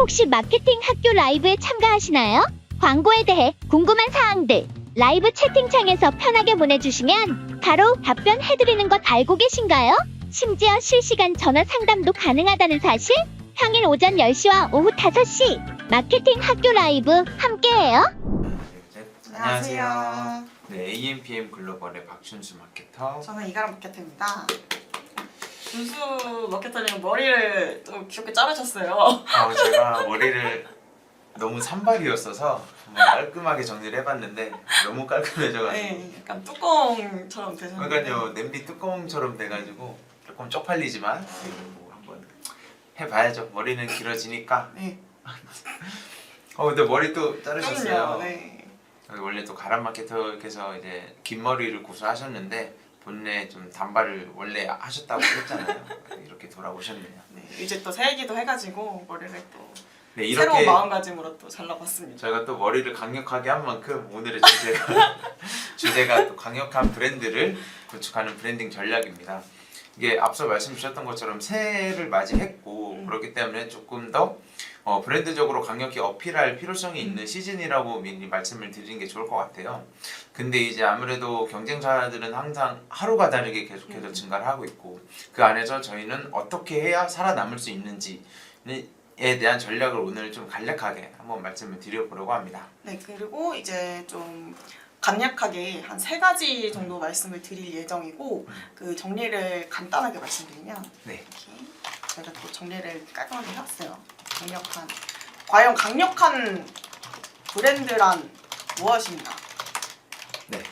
혹시 마케팅 학교 라이브에 참가하시나요? 광고에 대해 궁금한 사항들 라이브 채팅창에서 편하게 보내주시면 바로 답변해드리는 것 알고 계신가요? 심지어 실시간 전화 상담도 가능하다는 사실? 평일 오전 10시와 오후 5시 마케팅 학교 라이브 함께해요. 안녕하세요. 네, AMPM 글로벌의 박준수 마케터. 저는 이가람 마케터입니다. 준수 마케터님 머리를 좀 귀엽게 자르셨어요. 제가 머리를 너무 산발이었어서 정말 깔끔하게 정리를 해봤는데 너무 깔끔해져가지고. 네, 약간 뚜껑처럼 되셨는데. 그러니까요, 냄비 뚜껑처럼 돼가지고 조금 쪽팔리지만 뭐 한번 해봐야죠. 머리는 길어지니까. 네. 근데 머리 또 자르셨어요. 네. 원래 또 가람 마케터께서 이제 긴 머리를 고수하셨는데 본래 좀 단발을 원래 하셨다고 했잖아요. 이렇게 돌아오셨네요. 네, 이제 또 새기도 해가지고 머리를 또 네, 이렇게 새로운 마음가짐으로 또 잘라봤습니다. 저희가 또 머리를 강력하게 한 만큼 오늘의 주제가 또 강력한 브랜드를 구축하는 브랜딩 전략입니다. 이게 앞서 말씀 주셨던 것처럼 새해를 맞이했고 그렇기 때문에 조금 더 브랜드적으로 강력히 어필할 필요성이 있는 시즌이라고 미리 말씀을 드리는 게 좋을 것 같아요. 근데 이제 아무래도 경쟁사들은 항상 하루가 다르게 계속해서 증가를 하고 있고 그 안에서 저희는 어떻게 해야 살아남을 수 있는지에 대한 전략을 오늘 좀 간략하게 한번 말씀을 드려보려고 합니다. 네, 그리고 이제 좀 간략하게 한 3가지 정도 말씀을 드릴 예정이고 그 정리를 간단하게 말씀드리면 네. 이렇게 제가 또 정리를 깔끔하게 해왔어요. 과연 강력한 브랜드란 무엇인가? 네.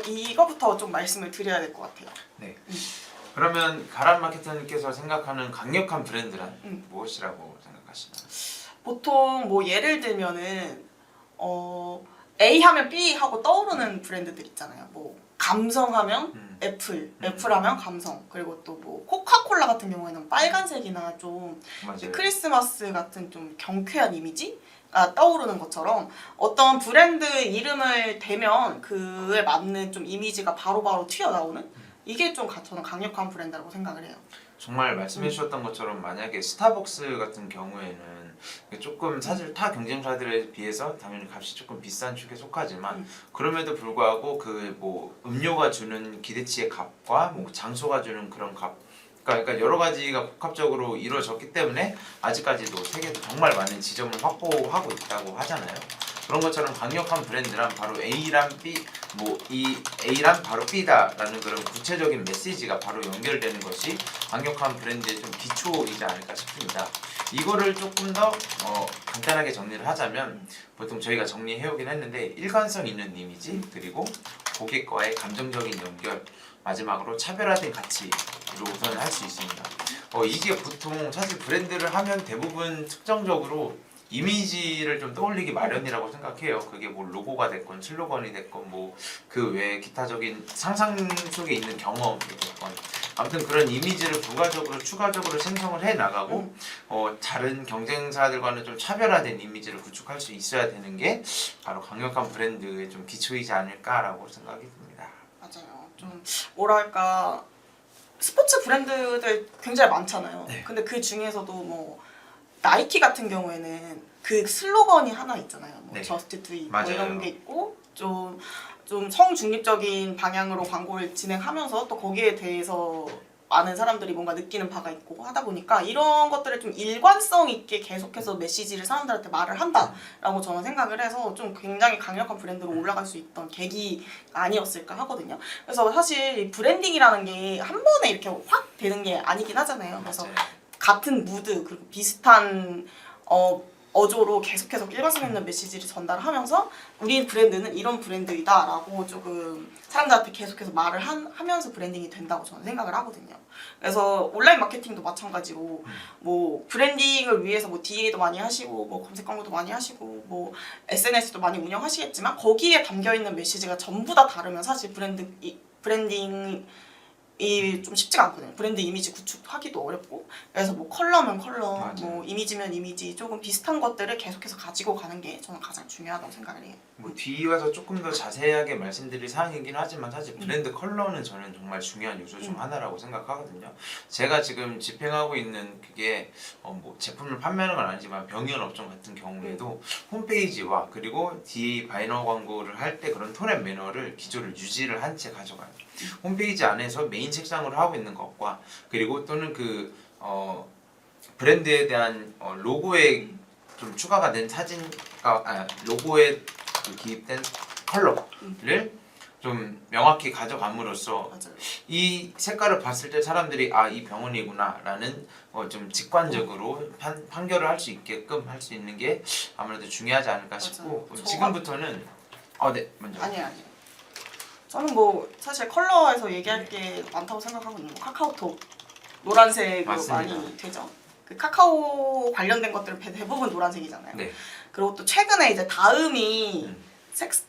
이거부터 좀 말씀을 드려야 될 것 같아요. 네. 그러면 가람 마케터님께서 생각하는 강력한 브랜드란 무엇이라고 생각하시나요? 보통 뭐 예를 들면은 A 하면 B 하고 떠오르는 브랜드들 있잖아요. 뭐 감성하면 애플, 애플하면 감성, 그리고 또 뭐 코카콜라 같은 경우에는 빨간색이나 좀 맞아요. 크리스마스 같은 좀 경쾌한 이미지가 떠오르는 것처럼 어떤 브랜드 이름을 대면 그에 맞는 좀 이미지가 바로바로 튀어나오는 이게 좀 저는 강력한 브랜드라고 생각을 해요. 정말 말씀해 주셨던 것처럼 만약에 스타벅스 같은 경우에는 조금 사실 타 경쟁사들에 비해서 당연히 값이 조금 비싼 축에 속하지만 그럼에도 불구하고 그 뭐 음료가 주는 기대치의 값과 뭐 장소가 주는 그런 값 그러니까 여러 가지가 복합적으로 이루어졌기 때문에 아직까지도 세계에서 정말 많은 지점을 확보하고 있다고 하잖아요. 그런 것처럼 강력한 브랜드란 바로 A란 B, 뭐 이 A란 바로 B다라는 그런 구체적인 메시지가 바로 연결되는 것이 강력한 브랜드의 좀 기초이지 않을까 싶습니다. 이거를 조금 더 간단하게 정리를 하자면 보통 저희가 정리해오긴 했는데 일관성 있는 이미지 그리고 고객과의 감정적인 연결 마지막으로 차별화된 가치로 우선을 할 수 있습니다. 이게 보통 사실 브랜드를 하면 대부분 특정적으로 이미지를 좀 떠올리기 마련이라고 생각해요. 그게 뭐 로고가 됐건 슬로건이 됐건 뭐 그 외에 기타적인 상상 속에 있는 경험이 됐건 아무튼 그런 이미지를 부가적으로 추가적으로 생성을 해 나가고 다른 경쟁사들과는 좀 차별화된 이미지를 구축할 수 있어야 되는 게 바로 강력한 브랜드의 좀 기초이지 않을까라고 생각이 듭니다. 맞아요. 좀 뭐랄까 스포츠 브랜드들 굉장히 많잖아요. 네. 근데 그 중에서도 뭐 나이키 같은 경우에는 그 슬로건이 하나 있잖아요. 뭐 네. 저스트 두 뭐 맞아요. 이런 게 있고 좀 성중립적인 방향으로 광고를 진행하면서 또 거기에 대해서 많은 사람들이 뭔가 느끼는 바가 있고 하다 보니까 이런 것들을 좀 일관성 있게 계속해서 메시지를 사람들한테 말을 한다라고 저는 생각을 해서 좀 굉장히 강력한 브랜드로 올라갈 수 있던 계기가 아니었을까 하거든요. 그래서 사실 이 브랜딩이라는 게 한 번에 이렇게 확 되는 게 아니긴 하잖아요. 그래서 맞아요. 같은 무드 그리고 비슷한 어조로 계속해서 일관성 있는 메시지를 전달하면서 우리 브랜드는 이런 브랜드이다 라고 조금 사람들한테 계속해서 말을 하면서 브랜딩이 된다고 저는 생각을 하거든요. 그래서 온라인 마케팅도 마찬가지로 뭐 브랜딩을 위해서 뭐 DA도 많이 하시고 뭐 검색 광고도 많이 하시고 뭐 SNS도 많이 운영하시겠지만 거기에 담겨있는 메시지가 전부 다 다르면 사실 브랜딩 좀 쉽지가 않거든요. 브랜드 이미지 구축하기도 어렵고 그래서 뭐 컬러면 컬러, 맞아요. 뭐 이미지면 이미지 조금 비슷한 것들을 계속해서 가지고 가는 게 저는 가장 중요하다고 생각을 해요. 뭐 뒤에 와서 조금 더 자세하게 말씀드릴 사항이긴 하지만 사실 브랜드 컬러는 저는 정말 중요한 요소 중 하나라고 생각하거든요. 제가 지금 집행하고 있는 그게 뭐 제품을 판매하는 건 아니지만 병현 업종 같은 경우에도 홈페이지와 그리고 뒤에 바이너 광고를 할 때 그런 톤 앤 매너를 기조를 유지를 한 채 가져가요. 홈페이지 안에서 메인 책상으로 하고 있는 것과 그리고 또는 그 브랜드에 대한 로고에 좀 추가가 된 사진과 로고에 그 기입된 컬러를 좀 명확히 가져감으로써 맞아요. 이 색깔을 봤을 때 사람들이 아 이 병원이구나 라는 좀 직관적으로 판결을 할 수 있게끔 할 수 있는 게 아무래도 중요하지 않을까 싶고 맞아요. 지금부터는 네 먼저 아니에요. 저는 뭐 사실 컬러에서 얘기할 게 많다고 생각하거든요. 뭐 카카오톡 노란색으로 맞습니다. 많이 되죠. 그 카카오 관련된 것들은 대부분 노란색이잖아요. 네. 그리고 또 최근에 이제 다음이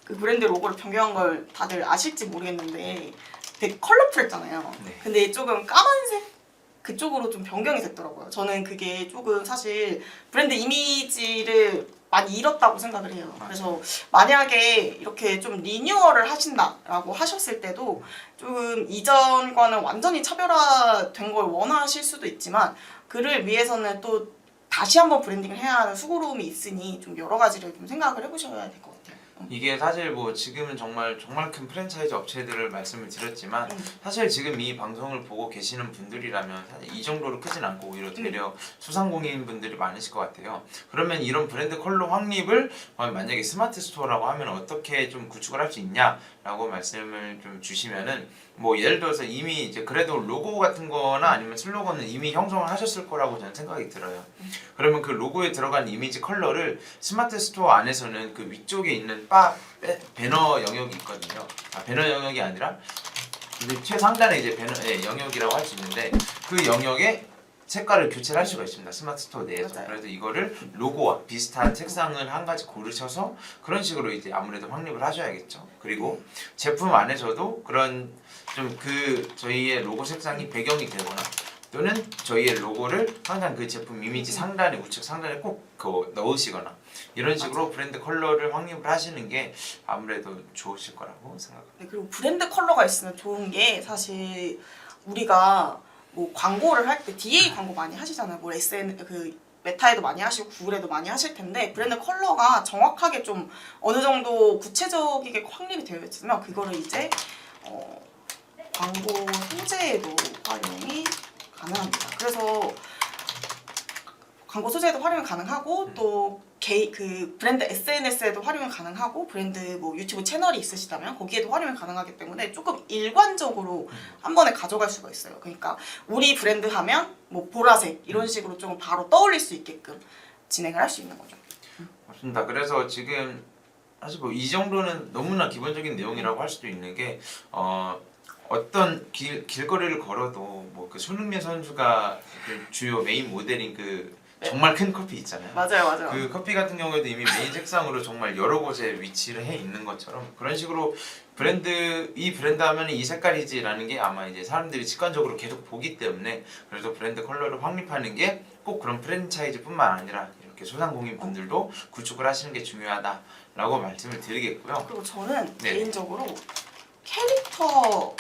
그 브랜드 로고를 변경한 걸 다들 아실지 모르겠는데 되게 컬러풀했잖아요. 네. 근데 조금 까만색 그쪽으로 좀 변경이 됐더라고요. 저는 그게 조금 사실 브랜드 이미지를 많이 잃었다고 생각을 해요. 그래서 만약에 이렇게 좀 리뉴얼을 하신다라고 하셨을 때도 좀 이전과는 완전히 차별화된 걸 원하실 수도 있지만 그를 위해서는 또 다시 한번 브랜딩을 해야 하는 수고로움이 있으니 좀 여러 가지를 좀 생각을 해보셔야 될 것 같아요. 이게 사실 뭐 지금은 정말 큰 프랜차이즈 업체들을 말씀을 드렸지만 사실 지금 이 방송을 보고 계시는 분들이라면 사실 이 정도로 크진 않고 오히려 되려 소상공인 분들이 많으실 것 같아요. 그러면 이런 브랜드 컬러 확립을 만약에 스마트 스토어라고 하면 어떻게 좀 구축을 할 수 있냐라고 말씀을 좀 주시면은 뭐 예를 들어서 이미 이제 그래도 로고 같은 거나 아니면 슬로건은 이미 형성을 하셨을 거라고 저는 생각이 들어요. 그러면 그 로고에 들어간 이미지 컬러를 스마트 스토어 안에서는 그 위쪽에 있는 배너 영역이 있거든요. 배너 영역이 아니라 근데 최상단에 이제 배너 영역이라고 할 수 있는데 그 영역에 색깔을 교체를 할 수가 있습니다. 스마트 스토어 내에서. 맞아요. 그래서 이거를 로고와 비슷한 색상을 한 가지 고르셔서 그런 식으로 이제 아무래도 확립을 하셔야겠죠. 그리고 제품 안에서도 그런 좀 저희의 로고 색상이 배경이 되거나 또는 저희의 로고를 항상 그 제품 이미지 상단에 우측 상단에 꼭 넣으시거나 이런 식으로 브랜드 컬러를 확립을 하시는 게 아무래도 좋으실 거라고 생각합니다. 네, 그리고 브랜드 컬러가 있으면 좋은 게 사실 우리가 뭐 광고를 할 때 DA 광고 많이 하시잖아요. 뭐 메타에도 많이 하시고 구글에도 많이 하실 텐데 브랜드 컬러가 정확하게 좀 어느 정도 구체적이게 확립이 되어 있으면 그거를 이제 광고 소재에도 활용이 가능합니다. 그래서 광고 소재에도 활용이 가능하고 또 그 브랜드 SNS에도 활용이 가능하고 브랜드 뭐 유튜브 채널이 있으시다면 거기에도 활용이 가능하기 때문에 조금 일관적으로 한 번에 가져갈 수가 있어요. 그러니까 우리 브랜드 하면 뭐 보라색 이런 식으로 좀 바로 떠올릴 수 있게끔 진행을 할 수 있는 거죠. 맞습니다. 그래서 지금 사실 뭐 이 정도는 너무나 기본적인 내용이라고 할 수도 있는 게 어떤 길거리를 걸어도 뭐 그 손흥민 선수가 그 주요 메인 모델인 그 정말 큰 커피 있잖아요. 맞아요. 그 커피 같은 경우에도 이미 메인 색상으로 정말 여러 곳에 위치를 해 있는 것처럼 그런 식으로 이 브랜드 하면 이 색깔이지라는 게 아마 이제 사람들이 직관적으로 계속 보기 때문에 그래서 브랜드 컬러를 확립하는 게 꼭 그런 프랜차이즈뿐만 아니라 이렇게 소상공인 분들도 구축을 하시는 게 중요하다라고 말씀을 드리겠고요. 그리고 저는 네. 개인적으로 캐릭터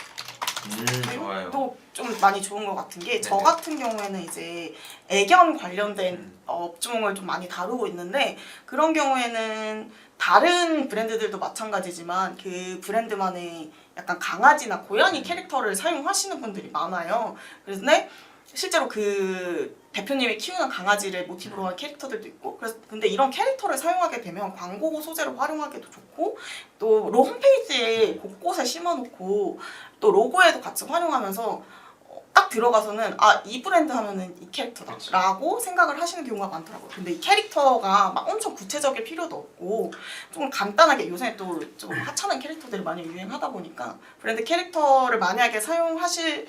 좋아요. 또 좀 많이 좋은 것 같은 게 저 네네. 같은 경우에는 이제 애견 관련된 업종을 좀 많이 다루고 있는데 그런 경우에는 다른 브랜드들도 마찬가지지만 그 브랜드만의 약간 강아지나 고양이 캐릭터를 사용하시는 분들이 많아요. 그런데 실제로 그 대표님이 키우는 강아지를 모티브로 한 캐릭터들도 있고 근데 이런 캐릭터를 사용하게 되면 광고 소재로 활용하기도 좋고 또 홈페이지에 곳곳에 심어놓고 또 로고에도 같이 활용하면서 딱 들어가서는 이 브랜드 하면은 이 캐릭터다라고 생각을 하시는 경우가 많더라고요. 근데 이 캐릭터가 막 엄청 구체적일 필요도 없고 좀 간단하게 요새 또 좀 하찮은 캐릭터들이 많이 유행하다 보니까 브랜드 캐릭터를 만약에 사용하실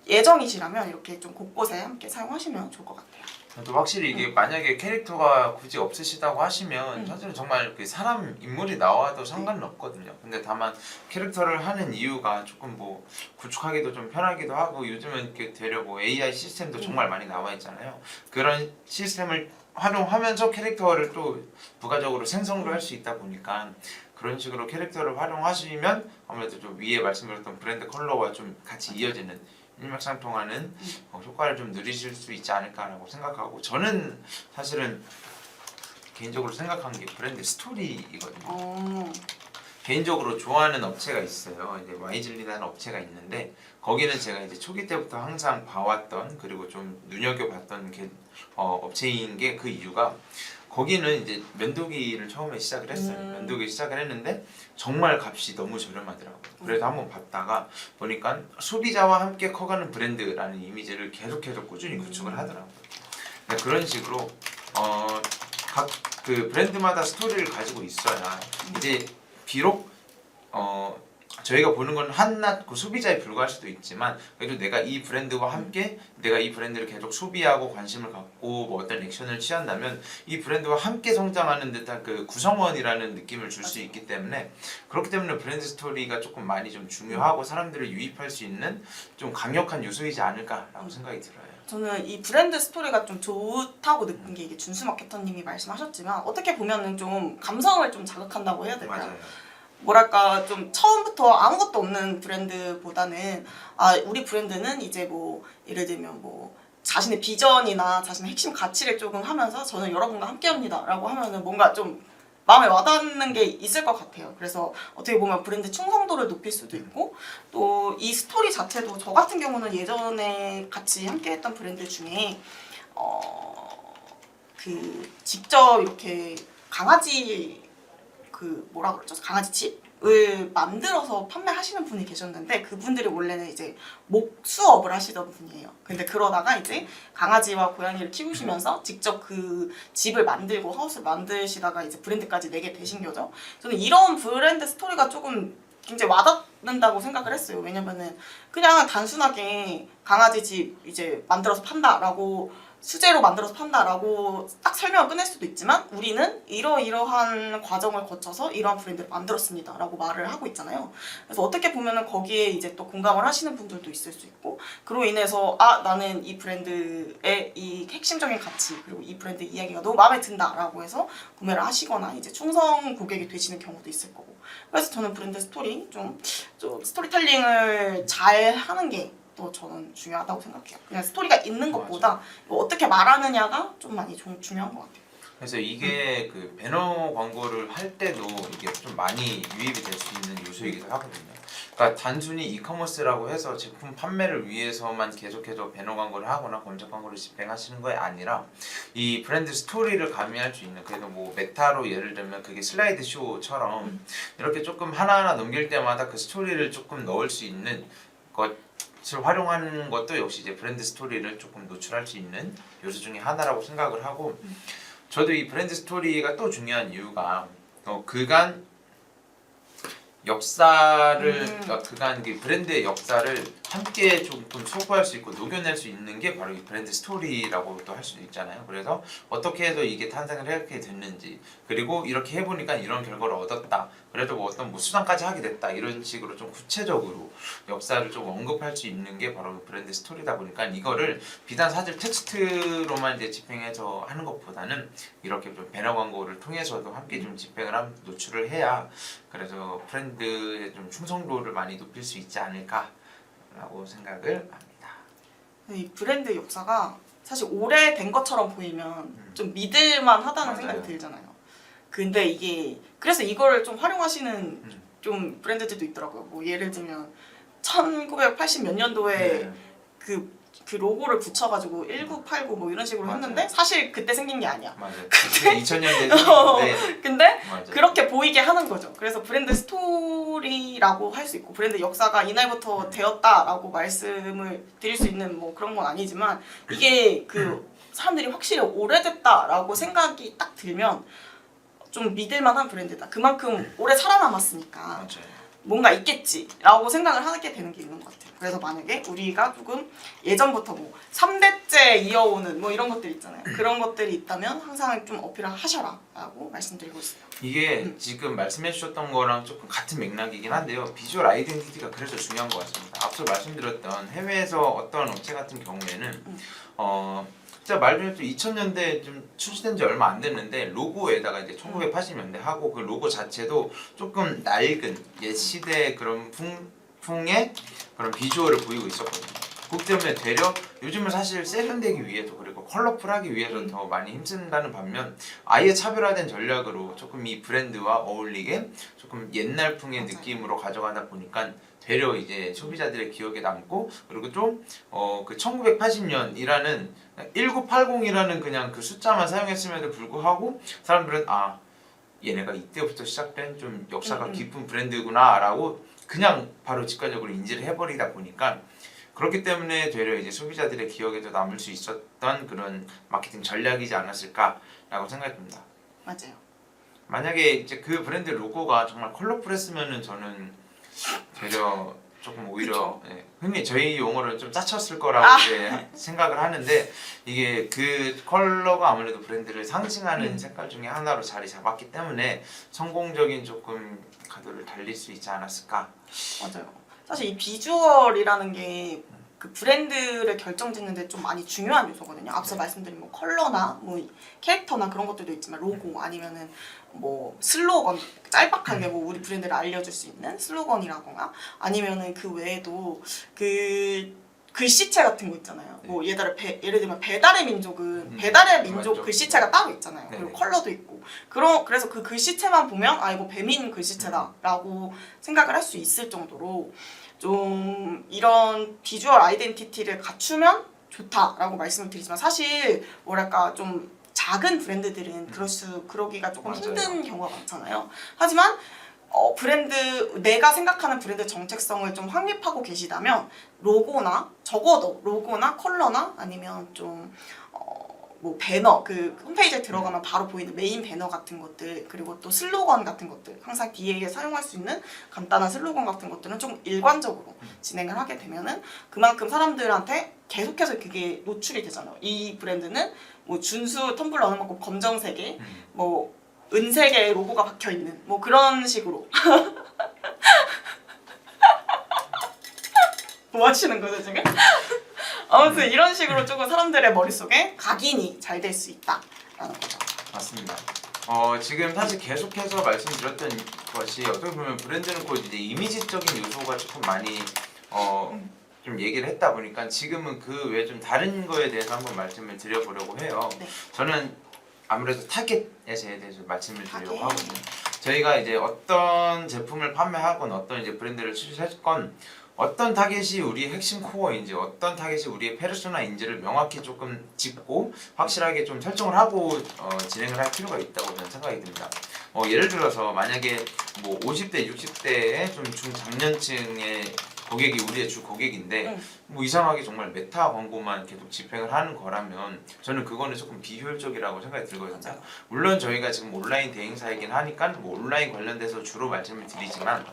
예정이시라면 이렇게 좀 곳곳에 함께 사용하시면 좋을 것 같아요. 또 확실히 이게 만약에 캐릭터가 굳이 없으시다고 하시면 음. 사실은 정말 그 사람 인물이 나와도 상관은 없거든요. 근데 다만 캐릭터를 하는 이유가 조금 뭐 구축하기도 좀 편하기도 하고 요즘은 이렇게 되려 뭐 AI 시스템도 정말 많이 나와 있잖아요. 그런 시스템을 활용하면서 캐릭터를 또 부가적으로 생성도 할 수 있다 보니까 그런 식으로 캐릭터를 활용하시면 아무래도 좀 위에 말씀드렸던 브랜드 컬러와 좀 같이 이어지는 일맥상통하는 효과를 좀 누리실 수 있지 않을까라고 생각하고 저는 사실은 개인적으로 생각한 게 브랜드 스토리이거든요. 개인적으로 좋아하는 업체가 있어요. 이제 와이즐리라는 업체가 있는데 거기는 제가 이제 초기 때부터 항상 봐왔던 그리고 좀 눈여겨봤던 업체인 게 그 이유가 거기는 이제 면도기를 처음에 시작을 했어요. 면도기 시작을 했는데 정말 값이 너무 저렴하더라고요. 그래서 한번 봤다가 보니까 소비자와 함께 커가는 브랜드라는 이미지를 계속해서 꾸준히 구축을 하더라고요. 그러니까 그런 식으로 각 그 브랜드마다 스토리를 가지고 있어야 이제 비록 저희가 보는 건 한낱 그 소비자에 불과할 수도 있지만 그래도 내가 이 브랜드와 함께 내가 이 브랜드를 계속 소비하고 관심을 갖고 뭐 어떤 액션을 취한다면 이 브랜드와 함께 성장하는 듯한 그 구성원이라는 느낌을 줄 수 있기 때문에 그렇기 때문에 브랜드 스토리가 조금 많이 좀 중요하고 사람들을 유입할 수 있는 좀 강력한 요소이지 않을까라고 생각이 들어요. 저는 이 브랜드 스토리가 좀 좋다고 느낀 게 이게 준수 마케터님이 말씀하셨지만 어떻게 보면은 좀 감성을 좀 자극한다고 해야 될까요? 맞아요. 뭐랄까 좀 처음부터 아무것도 없는 브랜드보다는 우리 브랜드는 이제 뭐 예를 들면 뭐 자신의 비전이나 자신의 핵심 가치를 조금 하면서 저는 여러분과 함께합니다 라고 하면은 뭔가 좀 마음에 와닿는 게 있을 것 같아요. 그래서 어떻게 보면 브랜드 충성도를 높일 수도 있고 또 이 스토리 자체도 저 같은 경우는 예전에 같이 함께했던 브랜드 중에 그 직접 이렇게 강아지 그 뭐라 그러죠? 강아지 칩을 만들어서 판매하시는 분이 계셨는데 그분들이 원래는 이제 목수업을 하시던 분이에요. 근데 그러다가 이제 강아지와 고양이를 키우시면서 직접 그 집을 만들고 하우스를 만드시다가 이제 브랜드까지 내게 되신 거죠. 저는 이런 브랜드 스토리가 조금 굉장히 와닿는다고 생각을 했어요. 왜냐면은 그냥 단순하게 강아지 집 이제 만들어서 판다라고 수제로 만들어서 판다라고 딱 설명을 끝낼 수도 있지만 우리는 이러이러한 과정을 거쳐서 이러한 브랜드를 만들었습니다 라고 말을 하고 있잖아요. 그래서 어떻게 보면은 거기에 이제 또 공감을 하시는 분들도 있을 수 있고 그로 인해서 나는 이 브랜드의 이 핵심적인 가치 그리고 이 브랜드 이야기가 너무 마음에 든다 라고 해서 구매를 하시거나 이제 충성 고객이 되시는 경우도 있을 거고 그래서 저는 브랜드 스토리 좀 스토리텔링을 잘 하는 게 또 저는 중요하다고 생각해요. 그냥 스토리가 있는 것보다 어떻게 말하느냐가 좀 많이 중요한 것 같아요. 그래서 이게 그 배너 광고를 할 때도 이게 좀 많이 유입이 될 수 있는 요소이기도 하거든요. 그러니까 단순히 이커머스라고 해서 제품 판매를 위해서만 계속해서 배너 광고를 하거나 검색 광고를 집행하시는 게 아니라 이 브랜드 스토리를 가미할 수 있는 그래도 뭐 메타로 예를 들면 그게 슬라이드 쇼처럼 이렇게 조금 하나하나 넘길 때마다 그 스토리를 조금 넣을 수 있는 것을 활용하는 것도 역시 이제 브랜드 스토리를 조금 노출할 수 있는 요소 중에 하나라고 생각을 하고 저도 이 브랜드 스토리가 또 중요한 이유가 그간 역사를 그간 브랜드의 역사를 함께 조금 소구할 수 있고 녹여낼 수 있는 게 바로 이 브랜드 스토리라고도 할 수도 있잖아요. 그래서 어떻게 해서 이게 탄생을 하게 됐는지 그리고 이렇게 해보니까 이런 결과를 얻었다. 그래도 뭐 어떤 뭐 수단까지 하게 됐다. 이런 식으로 좀 구체적으로 역사를 좀 언급할 수 있는 게 바로 브랜드 스토리다 보니까 이거를 비단 사실 텍스트로만 이제 집행해서 하는 것보다는 이렇게 좀 배너 광고를 통해서도 함께 좀 집행을 노출을 해야 그래서 브랜드의 좀 충성도를 많이 높일 수 있지 않을까라고 생각을 합니다. 이 브랜드 역사가 사실 오래된 것처럼 보이면 좀 믿을만 하다는 생각이 들잖아요. 근데 이게 그래서 이거를 좀 활용하시는 좀 브랜드들도 있더라고요. 뭐 예를 들면 1980 몇 년도에 그 로고를 붙여가지고 1989 뭐 이런 식으로 했는데 사실 그때 생긴 게 아니야. 맞아요. 2000년대에 생겼는데 근데 맞아요. 그렇게 보이게 하는 거죠. 그래서 브랜드 스토리라고 할 수 있고 브랜드 역사가 이날부터 되었다라고 말씀을 드릴 수 있는 뭐 그런 건 아니지만 이게 그 사람들이 확실히 오래됐다라고 생각이 딱 들면 좀 믿을만한 브랜드다. 그만큼 오래 살아남았으니까. 맞아요. 뭔가 있겠지라고 생각을 하게 되는 게 있는 것 같아요. 그래서 만약에 우리가 조금 예전부터 뭐 3대째 이어오는 뭐 이런 것들 있잖아요. 그런 것들이 있다면 항상 좀 어필을 하셔라 라고 말씀드리고 있어요. 이게 지금 말씀해 주셨던 거랑 조금 같은 맥락이긴 한데요. 비주얼 아이덴티티가 그래서 중요한 것 같습니다. 앞서 말씀드렸던 해외에서 어떤 업체 같은 경우에는 진짜 말 그대로 2000년대 좀 출시된 지 얼마 안 됐는데 로고에다가 이제 1980년대 하고 그 로고 자체도 조금 낡은 옛 시대의 그런 풍의 그런 비주얼을 보이고 있었거든요. 그렇기 때문에 되려 요즘은 사실 세련되기 위해서 그리고 컬러풀하기 위해서 더 많이 힘쓴다는 반면 아예 차별화된 전략으로 조금 이 브랜드와 어울리게 조금 옛날풍의 느낌으로 가져가다 보니까 되려 이제 소비자들의 기억에 남고 그리고 좀 그 1980년이라는 1980이라는 그냥 그 숫자만 사용했음에도 불구하고 사람들은 아 얘네가 이때부터 시작된 좀 역사가 깊은 브랜드구나라고 그냥 바로 직관적으로 인지를 해버리다 보니까 그렇기 때문에 되려 이제 소비자들의 기억에도 남을 수 있었던 그런 마케팅 전략이지 않았을까라고 생각이 듭니다. 맞아요. 만약에 이제 그 브랜드 로고가 정말 컬러풀했으면은 저는 되려 조금 오히려 예, 흔히 저희 용어를 좀 짜쳤을 거라고 이제 생각을 하는데 이게 그 컬러가 아무래도 브랜드를 상징하는 색깔 중에 하나로 자리 잡았기 때문에 성공적인 조금 가도를 달릴 수 있지 않았을까. 맞아요. 사실 이 비주얼이라는 게 그 브랜드를 결정짓는데 좀 많이 중요한 요소거든요. 앞서 말씀드린 뭐 컬러나 뭐 캐릭터나 그런 것들도 있지만 로고 아니면은 뭐 슬로건 짤막하게 뭐 우리 브랜드를 알려줄 수 있는 슬로건이라거나 아니면은 그 외에도 그 글씨체 같은 거 있잖아요. 뭐 예를 들면 배달의 민족은 배달의 민족 맞죠. 글씨체가 따로 있잖아요. 네네. 그리고 컬러도 있고 그래서 그 글씨체만 보면 아 이거 배민 글씨체다라고 생각을 할 수 있을 정도로 좀 이런 비주얼 아이덴티티를 갖추면 좋다라고 말씀을 드리지만 사실 뭐랄까 좀 작은 브랜드들은 그러기가 조금 맞아요. 힘든 경우가 많잖아요. 하지만 내가 생각하는 브랜드 정체성을 좀 확립하고 계시다면 적어도 로고나 컬러나 아니면 좀 뭐 배너 그 홈페이지에 들어가면 바로 보이는 메인 배너 같은 것들 그리고 또 슬로건 같은 것들 항상 뒤에 사용할 수 있는 간단한 슬로건 같은 것들은 좀 일관적으로 진행을 하게 되면은 그만큼 사람들한테 계속해서 그게 노출이 되잖아요. 이 브랜드는 뭐 준수 텀블러 어느 만큼 검정색에 뭐 은색의 로고가 박혀 있는 뭐 그런 식으로 뭐 하시는 거죠 지금? 아무튼 이런 식으로 조금 사람들의 머릿속에 각인이 잘 될 수 있다라는 거죠. 맞습니다. 지금 사실 계속해서 말씀드렸던 것이 어떻게 보면 브랜드는 곧 이제 이미지적인 요소가 조금 많이 좀 얘기를 했다 보니까 지금은 그 외에 좀 다른 거에 대해서 한번 말씀을 드려보려고 해요. 네. 저는 아무래도 타겟에 대해서 말씀을 드리려고 타겟. 하거든요. 저희가 이제 어떤 제품을 판매하건 어떤 이제 브랜드를 출시했건 어떤 타겟이 우리의 핵심 코어인지 어떤 타겟이 우리의 페르소나인지를 명확히 조금 짚고 확실하게 좀 설정을 하고 진행을 할 필요가 있다고 저는 생각이 듭니다. 예를 들어서 만약에 뭐 50대, 60대의 좀 중장년층의 고객이 우리의 주 고객인데 뭐 이상하게 정말 메타 광고만 계속 집행을 하는 거라면 저는 그거는 조금 비효율적이라고 생각이 들거든요. 물론 저희가 지금 온라인 대행사이긴 하니까 뭐 온라인 관련돼서 주로 말씀을 드리지만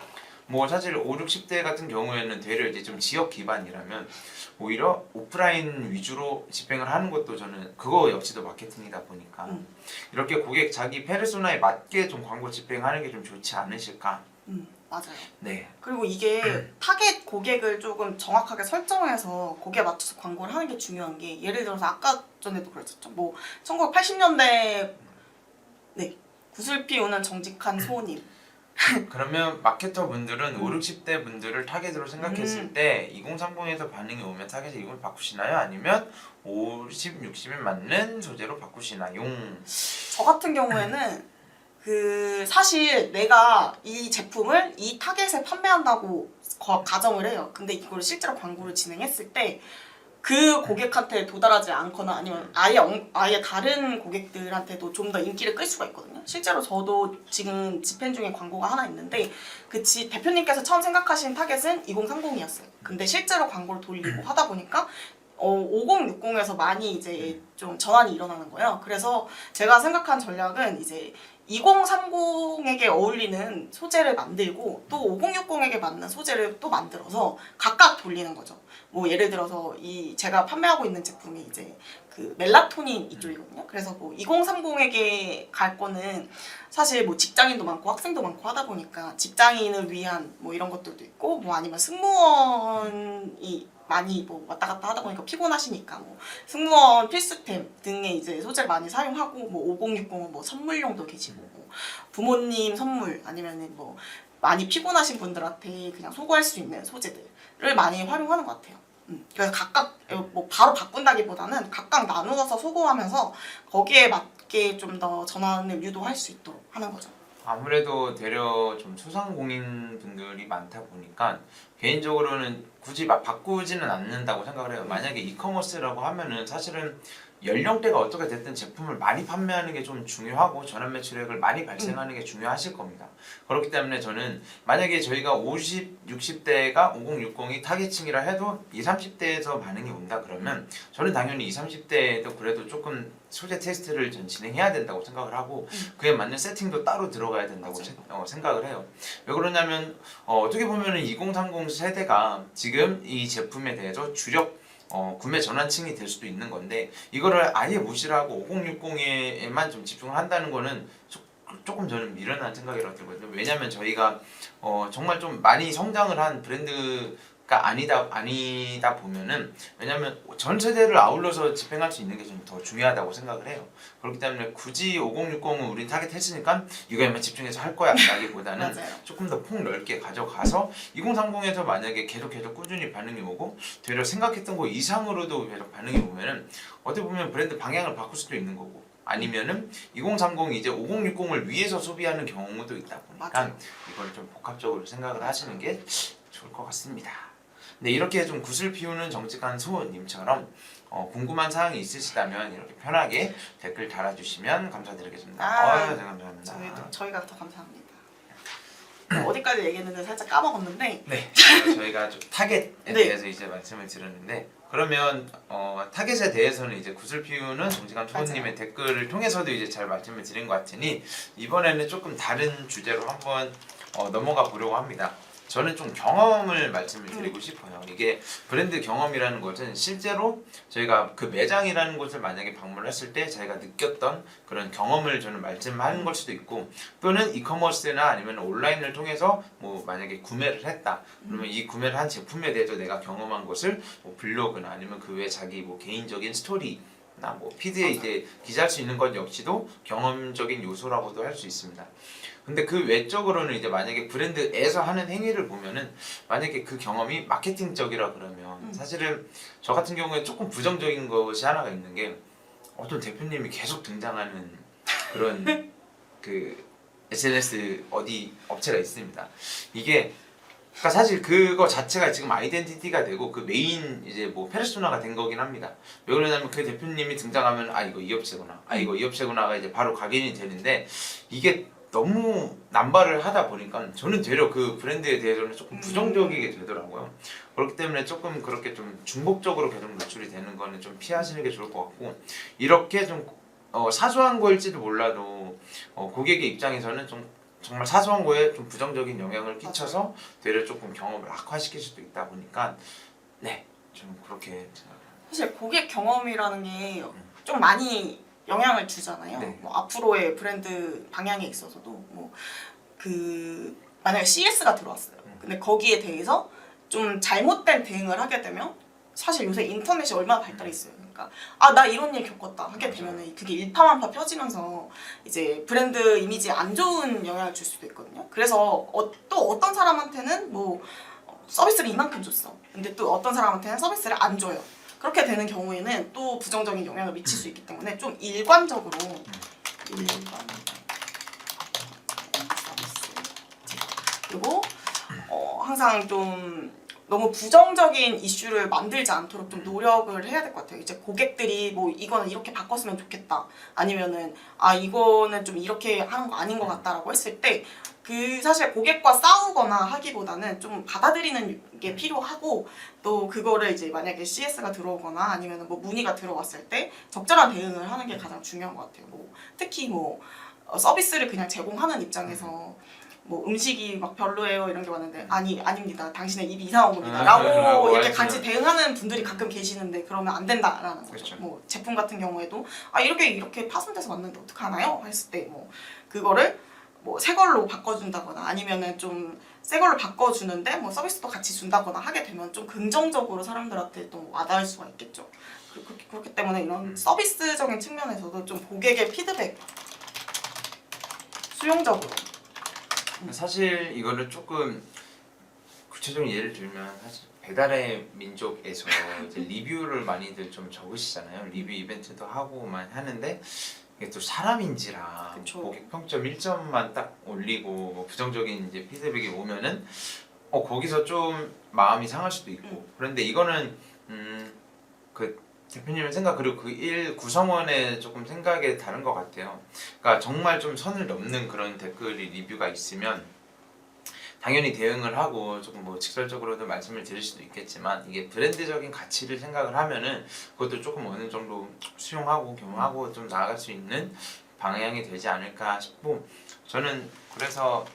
뭐 사실 5, 60대 같은 경우에는 되려 이제 좀 지역 기반이라면 오히려 오프라인 위주로 집행을 하는 것도 저는 그거 역시도 마케팅이다 보니까 이렇게 고객 자기 페르소나에 맞게 좀 광고 집행하는 게 좀 좋지 않으실까? 맞아요. 네. 그리고 이게 타겟 고객을 조금 정확하게 설정해서 거기에 맞춰서 광고를 하는 게 중요한 게 예를 들어서 아까 전에도 그랬었죠. 뭐 1980년대 구슬 피우는 정직한 소님 그러면 마케터 분들은 5, 60대 분들을 타겟으로 생각했을 때 2030에서 반응이 오면 타겟을 이걸 바꾸시나요? 아니면 50, 60에 맞는 소재로 바꾸시나요? 저 같은 경우에는 그 사실 내가 이 제품을 이 타겟에 판매한다고 가정을 해요. 근데 이걸 실제로 광고를 진행했을 때 그 고객한테 도달하지 않거나 아니면 아예 다른 고객들한테도 좀 더 인기를 끌 수가 있거든요. 실제로 저도 지금 집행 중에 광고가 하나 있는데 대표님께서 처음 생각하신 타겟은 2030이었어요. 근데 실제로 광고를 돌리고 하다 보니까 5060에서 많이 이제 좀 전환이 일어나는 거예요. 그래서 제가 생각한 전략은 이제 2030에게 어울리는 소재를 만들고 또 5060에게 맞는 소재를 또 만들어서 각각 돌리는 거죠. 뭐 예를 들어서 제가 판매하고 있는 제품이 이제 그 멜라토닌 이쪽이거든요. 그래서 뭐 2030에게 갈 거는 사실 뭐 직장인도 많고 학생도 많고 하다 보니까 직장인을 위한 뭐 이런 것들도 있고 뭐 아니면 승무원이 많이 뭐 왔다 갔다 하다 보니까 피곤하시니까 뭐 승무원 필수템 등의 이제 소재를 많이 사용하고 뭐 5060은 뭐 선물용도 계시고 뭐 부모님 선물 아니면은 뭐 많이 피곤하신 분들한테 그냥 소구할 수 있는 소재들을 많이 활용하는 것 같아요. 그래서 각각 뭐 바로 바꾼다기보다는 각각 나누어서 소구하면서 거기에 맞게 좀 더 전환을 유도할 수 있도록 하는 거죠. 아무래도 되려 좀 소상공인 분들이 많다 보니까 개인적으로는 굳이 막 바꾸지는 않는다고 생각을 해요. 만약에 이커머스라고 하면은 사실은 연령대가 어떻게 됐든 제품을 많이 판매하는 게 좀 중요하고 전환 매출액을 많이 발생하는 게 중요하실 겁니다. 그렇기 때문에 저는 만약에 저희가 50, 60대가 5060이 타겟층이라 해도 20, 30대에서 반응이 온다 그러면 저는 당연히 20, 30대에도 그래도 조금 소재 테스트를 전 진행해야 된다고 생각을 하고 그에 맞는 세팅도 따로 들어가야 된다고 생각을 해요. 왜 그러냐면 어떻게 보면은 2030 세대가 지금 이 제품에 대해서 주력 구매 전환층이 될 수도 있는 건데 이거를 아예 무시를 하고 5060에만 좀 집중을 한다는 거는 조금 저는 미련한 생각이라고 들거든요. 왜냐면 저희가 정말 좀 많이 성장을 한 브랜드가 아니다 보면은 왜냐면 전 세대를 아울러서 집행할 수 있는 게 좀 더 중요하다고 생각을 해요. 그렇기 때문에 굳이 5060은 우린 타겟했으니까 이거에만 집중해서 할 거야 라기보다는 조금 더 폭넓게 가져가서 2030에서 만약에 계속 꾸준히 반응이 오고 되려 생각했던 거 이상으로도 계속 반응이 오면은 어떻게 보면 브랜드 방향을 바꿀 수도 있는 거고 아니면은 2030이 이제 5060을 위해서 소비하는 경우도 있다 보니까 맞아요. 이걸 좀 복합적으로 생각을 하시는 게 좋을 것 같습니다. 네, 이렇게 좀 굿을 피우는 정직한 소원님처럼 궁금한 사항이 있으시다면 이렇게 편하게 댓글 달아주시면 감사드리겠습니다. 네, 감사합니다. 저희가 더 감사합니다. 어디까지 얘기했는지 살짝 까먹었는데 네, 저희가 좀 타겟에 대해서 이제 말씀을 드렸는데 그러면 타겟에 대해서는 이제 굿을 피우는 정직한 소원님의 댓글을 통해서도 이제 잘 말씀을 드린 것 같으니 이번에는 조금 다른 주제로 한번 넘어가 보려고 합니다. 저는 좀 경험을 말씀을 드리고 싶어요. 이게 브랜드 경험이라는 것은 실제로 저희가 그 매장이라는 곳을 만약에 방문했을 때 저희가 느꼈던 그런 경험을 저는 말씀하는 걸 수도 있고 또는 이커머스나 아니면 온라인을 통해서 뭐 만약에 구매를 했다. 그러면 이 구매를 한 제품에 대해서 내가 경험한 것을 뭐 블로그나 아니면 그 외 자기 뭐 개인적인 스토리 나 뭐 피드에 이제 기재할 수 있는 것 역시도 경험적인 요소라고도 할 수 있습니다. 근데 그 외적으로는 이제 만약에 브랜드에서 하는 행위를 보면은 만약에 그 경험이 마케팅적이라 그러면 사실은 저 같은 경우에 조금 부정적인 것이 하나가 있는 게 어떤 대표님이 계속 등장하는 그런 그 SNS 어디 업체가 있습니다. 이게 그러니까 사실 그거 자체가 지금 아이덴티티가 되고 그 메인 이제 뭐 페르소나가 된 거긴 합니다. 왜 그러냐면 그 대표님이 등장하면 아 이거 이 업체구나, 아 이거 이 업체구나가 이제 바로 각인이 되는데 이게 너무 남발을 하다 보니까 저는 되려 그 브랜드에 대해서는 조금 부정적이게 되더라고요. 그렇기 때문에 조금 그렇게 좀 중복적으로 계속 노출이 되는 거는 좀 피하시는 게 좋을 것 같고 이렇게 좀 사소한 거일지도 몰라도 고객의 입장에서는 좀 정말 사소한 거에 좀 부정적인 영향을 끼쳐서 되려 조금 경험을 악화시킬 수도 있다 보니까 네, 좀 그렇게 생각합니다. 사실 고객 경험이라는 게 좀 많이 영향을 주잖아요. 네. 뭐 앞으로의 브랜드 방향에 있어서도 뭐 그 만약에 CS가 들어왔어요. 근데 거기에 대해서 좀 잘못된 대응을 하게 되면 사실 요새 인터넷이 얼마나 발달해 있어요. 그러니까 아 나 이런 일 겪었다 하게 되면은 그게 일파만파 펴지면서 이제 브랜드 이미지에 안 좋은 영향을 줄 수도 있거든요. 그래서 또 어떤 사람한테는 뭐 서비스를 이만큼 줬어. 근데 또 어떤 사람한테는 서비스를 안 줘요. 그렇게 되는 경우에는 또 부정적인 영향을 미칠 수 있기 때문에 좀 일관적으로 서비스 그리고 항상 좀 너무 부정적인 이슈를 만들지 않도록 좀 노력을 해야 될 것 같아요. 이제 고객들이 뭐 이거는 이렇게 바꿨으면 좋겠다 아니면은 아 이거는 좀 이렇게 하는 거 아닌 것 같다라고 했을 때 그 사실 고객과 싸우거나 하기보다는 좀 받아들이는 게 필요하고 또 그거를 이제 만약에 CS가 들어오거나 아니면 뭐 문의가 들어왔을 때 적절한 대응을 하는 게 가장 중요한 것 같아요. 뭐 특히 뭐 서비스를 그냥 제공하는 입장에서 뭐 음식이 막 별로예요 이런 게 왔는데 아닙니다. 당신의 입이 이상한 겁니다. 라고 이렇게 같이 대응하는 분들이 가끔 계시는데 그러면 안 된다라는 거죠. 그렇죠. 뭐 제품 같은 경우에도 이렇게 파손돼서 왔는데 어떡하나요? 했을 때 뭐 그거를 뭐 새 걸로 바꿔준다거나 아니면은 좀 새 걸로 바꿔주는데 뭐 서비스도 같이 준다거나 하게 되면 좀 긍정적으로 사람들한테 또 와닿을 수가 있겠죠. 그렇기 때문에 이런 서비스적인 측면에서도 좀 고객의 피드백 수용적으로 사실 이거를 조금 구체적인 예를 들면 사실 배달의 민족에서 이제 리뷰를 많이들 좀 적으시잖아요. 리뷰 이벤트도 하고만 하는데 이게 또 사람인지라 그쵸. 고객 평점 1점만 딱 올리고 뭐 부정적인 이제 피드백이 오면은 거기서 좀 마음이 상할 수도 있고 그런데 이거는 그 대표님의 생각 그리고 그 일 구성원의 조금 생각에 다른 것 같아요. 그러니까 정말 좀 선을 넘는 그런 댓글이 리뷰가 있으면 당연히 대응을 하고 조금 뭐 직설적으로도 말씀을 드릴 수도 있겠지만 이게 브랜드적인 가치를 생각을 하면은 그것도 조금 어느 정도 수용하고 경험하고 좀 나아갈 수 있는 방향이 되지 않을까 싶고 저는 그래서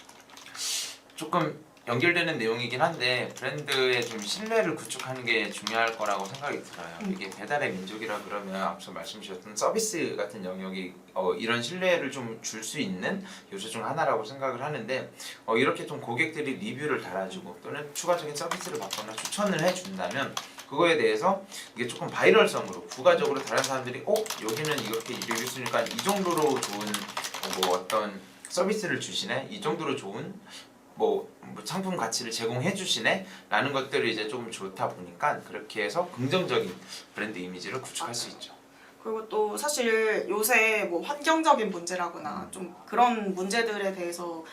조금 연결되는 내용이긴 한데 브랜드의 좀 신뢰를 구축하는 게 중요할 거라고 생각이 들어요. 이게 배달의 민족이라 그러면 앞서 말씀 주셨던 서비스 같은 영역이 이런 신뢰를 좀 줄 수 있는 요소 중 하나라고 생각을 하는데 이렇게 좀 고객들이 리뷰를 달아주고 또는 추가적인 서비스를 받거나 추천을 해준다면 그거에 대해서 이게 조금 바이럴성으로 부가적으로 다른 사람들이 여기는 이렇게 리뷰 쓰니까 이 정도로 좋은 뭐 어떤 서비스를 주시네 이 정도로 좋은 뭐 상품 가치를 제공해 주시네 라는 것들이 이제 조금 좋다 보니까 그렇게 해서 긍정적인 브랜드 이미지를 구축할 수 있죠. 그리고 또 사실 요새 뭐 환경적인 문제라거나 좀 그런 문제들에 대해서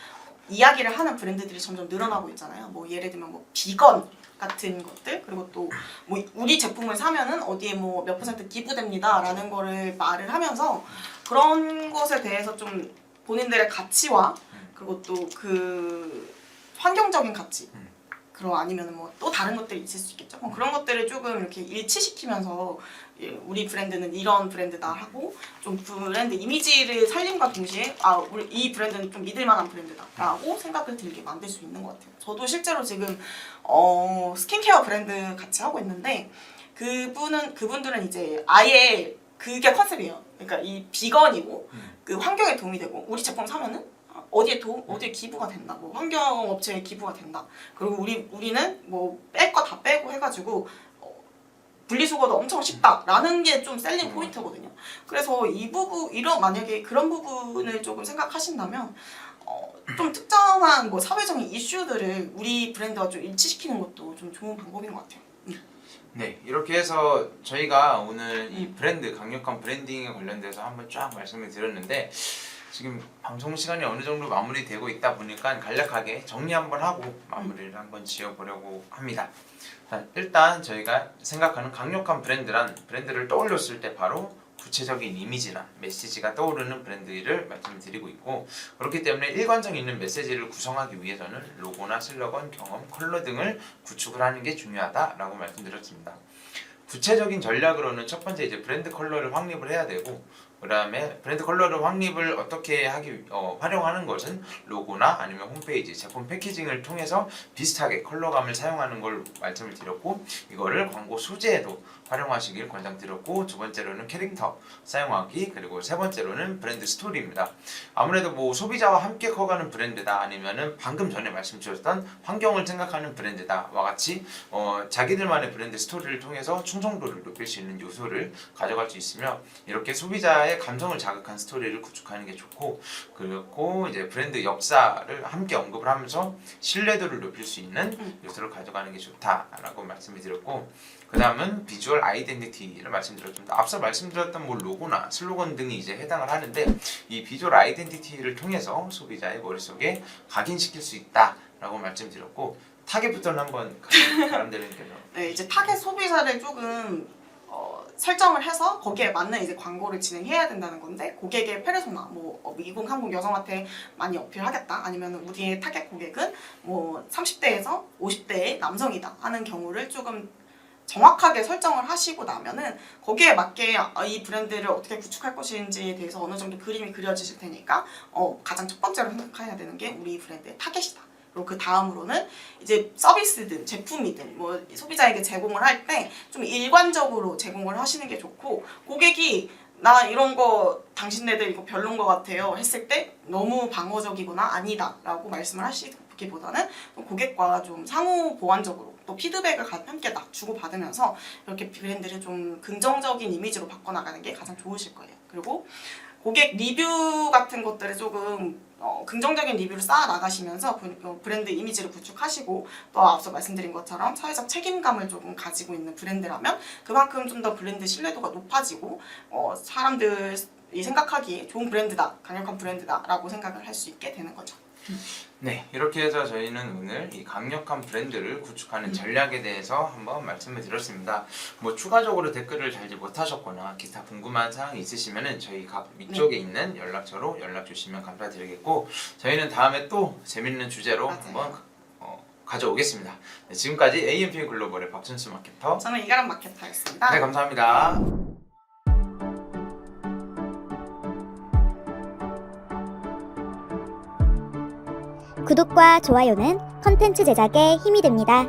이야기를 하는 브랜드들이 점점 늘어나고 있잖아요. 뭐 예를 들면 뭐 비건 같은 것들 그리고 또 뭐 우리 제품을 사면은 어디에 뭐 몇 % 기부됩니다라는 거를 말을 하면서 그런 것에 대해서 좀 본인들의 가치와 그리고 또 그 환경적인 가치 그리고 아니면 뭐 또 다른 것들이 있을 수 있겠죠. 뭐 그런 것들을 조금 이렇게 일치시키면서 우리 브랜드는 이런 브랜드다 하고 좀 브랜드 이미지를 살림과 동시에 우리 이 브랜드는 좀 믿을만한 브랜드다라고 생각을 들게 만들 수 있는 것 같아요. 저도 실제로 지금 스킨케어 브랜드 같이 하고 있는데 그분들은 이제 아예 그게 컨셉이에요. 그러니까 이 비건이고 그 환경에 도움이 되고 우리 제품 사면은 어디에 기부가 된다. 뭐 환경 업체에 기부가 된다. 그리고 우리는 뭐 뺄 거 다 빼고 해가지고 분리수거도 엄청 쉽다라는 게 좀 셀링 포인트거든요. 그래서 만약에 그런 부분을 조금 생각하신다면 좀 특정한 뭐 사회적인 이슈들을 우리 브랜드와 좀 일치시키는 것도 좀 좋은 방법인 것 같아요. 네, 이렇게 해서 저희가 오늘 이 브랜드 강력한 브랜딩에 관련돼서 한번 쫙 말씀을 드렸는데 지금 방송 시간이 어느 정도 마무리되고 있다 보니까 간략하게 정리 한번 하고 마무리를 한번 지어보려고 합니다. 일단 저희가 생각하는 강력한 브랜드란 브랜드를 떠올렸을 때 바로 구체적인 이미지나 메시지가 떠오르는 브랜드를 말씀드리고 있고 그렇기 때문에 일관성 있는 메시지를 구성하기 위해서는 로고나 슬로건, 경험, 컬러 등을 구축을 하는 게 중요하다라고 말씀드렸습니다. 구체적인 전략으로는 첫 번째 이제 브랜드 컬러를 확립을 해야 되고 그 다음에 브랜드 컬러를 확립을 어떻게 활용하는 것은 로고나 아니면 홈페이지, 제품 패키징을 통해서 비슷하게 컬러감을 사용하는 걸 말씀을 드렸고 이거를 광고 소재에도 활용하시길 권장드렸고 두 번째로는 캐릭터 사용하기 그리고 세 번째로는 브랜드 스토리입니다. 아무래도 뭐 소비자와 함께 커가는 브랜드다 아니면은 방금 전에 말씀 주셨던 환경을 생각하는 브랜드다와 같이 자기들만의 브랜드 스토리를 통해서 충성도를 높일 수 있는 요소를 가져갈 수 있으며 이렇게 소비자의 감성을 자극한 스토리를 구축하는 게 좋고 그리고 이제 브랜드 역사를 함께 언급을 하면서 신뢰도를 높일 수 있는 요소를 가져가는 게 좋다라고 말씀을 드렸고 그 다음은 비주얼 아이덴티티를 말씀드렸습니다. 앞서 말씀드렸던 뭐 로고나 슬로건 등이 이제 해당을 하는데 이 비주얼 아이덴티티를 통해서 소비자의 머릿속에 각인시킬 수 있다라고 말씀드렸고 타겟부터는 한번 바람대리님께서 네, 이제 타겟 소비자를 조금 설정을 해서 거기에 맞는 이제 광고를 진행해야 된다는 건데 고객의 페르소나 뭐 2030 여성한테 많이 어필하겠다 아니면 우리의 타겟 고객은 뭐 30대에서 50대의 남성이다 하는 경우를 조금 정확하게 설정을 하시고 나면은 거기에 맞게 이 브랜드를 어떻게 구축할 것인지에 대해서 어느 정도 그림이 그려지실 테니까 가장 첫 번째로 생각해야 되는 게 우리 브랜드의 타겟이다. 그리고 그 다음으로는 이제 서비스든 제품이든 뭐 소비자에게 제공을 할 때 좀 일관적으로 제공을 하시는 게 좋고, 고객이 나 이런 거 당신네들 이거 별론 것 같아요 했을 때 너무 방어적이거나 아니다 라고 말씀을 하시기보다는 고객과 좀 상호 보완적으로 또 피드백을 함께 주고받으면서 이렇게 브랜드를 좀 긍정적인 이미지로 바꿔나가는 게 가장 좋으실 거예요. 그리고 고객 리뷰 같은 것들을 조금 긍정적인 리뷰를 쌓아 나가시면서 브랜드 이미지를 구축하시고, 또 앞서 말씀드린 것처럼 사회적 책임감을 조금 가지고 있는 브랜드라면 그만큼 좀 더 브랜드 신뢰도가 높아지고 사람들이 생각하기에 좋은 브랜드다, 강력한 브랜드다 라고 생각을 할 수 있게 되는 거죠. 네, 이렇게 해서 저희는 오늘 이 강력한 브랜드를 구축하는 전략에 대해서 한번 말씀을 드렸습니다. 뭐 추가적으로 댓글을 달지 못하셨거나 기타 궁금한 사항이 있으시면은 저희 각 위쪽에 있는 연락처로 연락 주시면 감사드리겠고, 저희는 다음에 또 재밌는 주제로 맞아요. 한번 가져오겠습니다. 네, 지금까지 AMP 글로벌의 박준수 마케터. 저는 이가람 마케터였습니다. 네, 감사합니다. 구독과 좋아요는 컨텐츠 제작에 힘이 됩니다.